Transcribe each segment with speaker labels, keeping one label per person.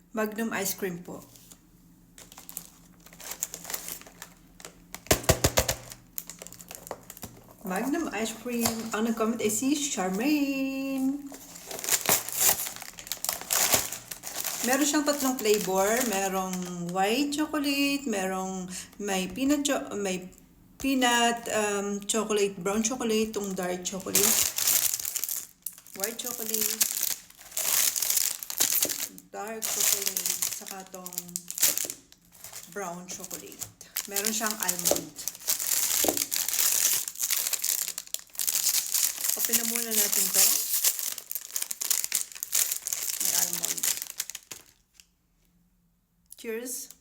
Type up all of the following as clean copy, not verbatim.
Speaker 1: Magnum ice cream po. Magnum ice cream. Ang nag-comment ay si Charmaine. Meron siyang tatlong flavor. Merong white chocolate, merong may peanut chocolate, brown chocolate, itong dark chocolate, white chocolate, dark chocolate, saka itong brown chocolate. Meron siyang almond. Open na muna natin to. May almond. Cheers!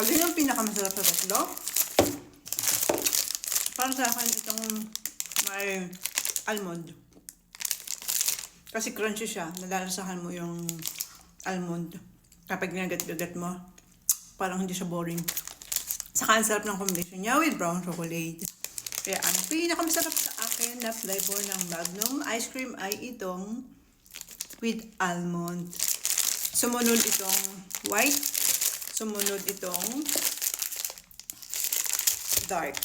Speaker 1: Alin yung pinakamasarap sa tatlo? Para sa akin, itong may almond. Kasi crunchy siya. Nalalasahan mo yung almond. Kapag ginagat-gagat mo, parang hindi siya boring. Saka ang sarap ng combination niya with brown chocolate. Kaya ang pinakamasarap sa akin na flavor ng Magnum ice cream ay itong with almond. Sumunod itong white. Sumunod itong dark.